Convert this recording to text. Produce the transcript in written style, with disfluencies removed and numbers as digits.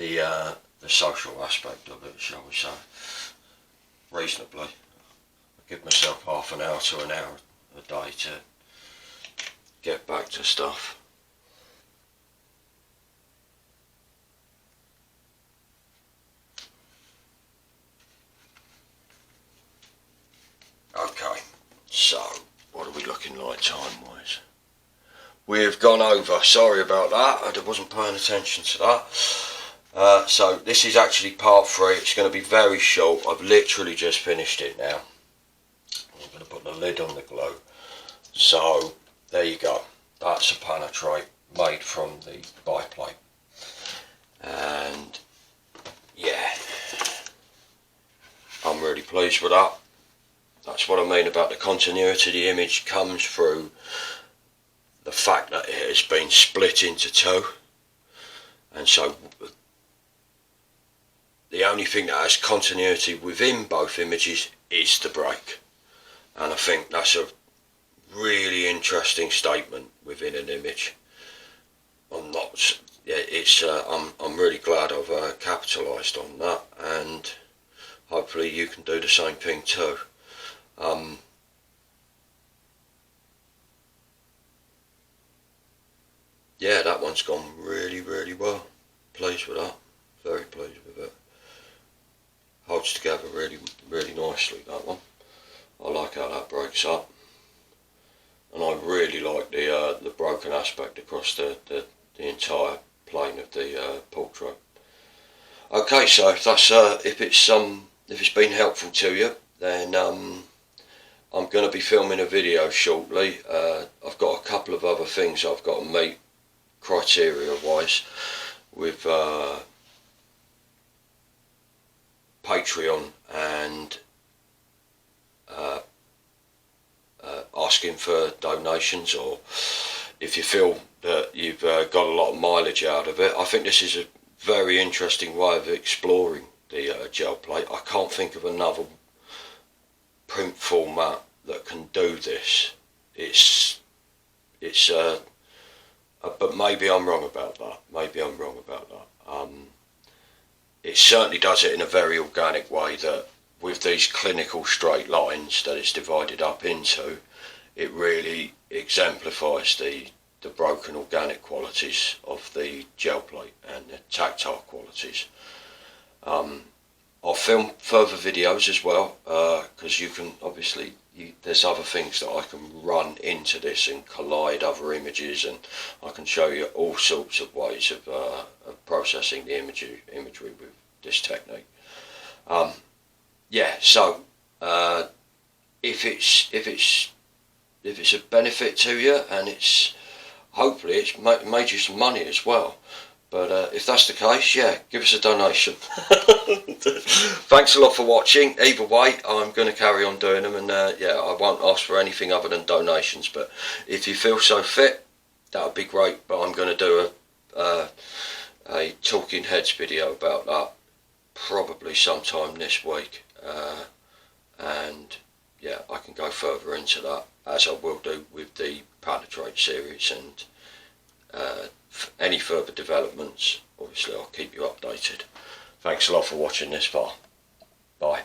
the social aspect of it, shall we say, reasonably. I give myself half an hour to an hour a day to get back to stuff. Okay, so what are we looking like time wise? We've gone over, sorry about that, I wasn't paying attention to that. So this is actually part 3, it's going to be very short, I've literally just finished it now. I'm going to put the lid on the glue. So there you go, that's a Panotrait made from the biplate. And yeah, I'm really pleased with that. That's what I mean about the continuity. The image comes through the fact that it has been split into 2, and so the only thing that has continuity within both images is the brake, and I think that's a really interesting statement within an image. I'm really glad I've capitalised on that, and hopefully you can do the same thing too. Yeah, that one's gone really, really well. Pleased with that. Very pleased with it. Holds together really, really nicely, that one. I like how that breaks up. And I really like the broken aspect across the entire plane of the portrait. Okay, so if that's if it's been helpful to you, then I'm going to be filming a video shortly. I've got a couple of other things I've got to meet criteria wise with Patreon and asking for donations, or if you feel that you've got a lot of mileage out of it. I think this is a very interesting way of exploring the gel plate. I can't think of another print format that can do this. But maybe I'm wrong about that. It certainly does it in a very organic way, that with these clinical straight lines that it's divided up into, it really exemplifies the broken organic qualities of the gel plate and the tactile qualities. I'll film further videos as well, because you can obviously, there's other things that I can run into this and collide other images, and I can show you all sorts of ways of processing the imagery with this technique. Yeah, so if it's a benefit to you, and hopefully it's made you some money as well. But if that's the case, yeah, give us a donation. Thanks a lot for watching. Either way, I'm going to carry on doing them, and yeah, I won't ask for anything other than donations. But if you feel so fit, that would be great. But I'm going to do a Talking Heads video about that probably sometime this week. And yeah, I can go further into that, as I will do with the Panotrait series, and any further developments, obviously I'll keep you updated. Thanks a lot for watching this far. Bye.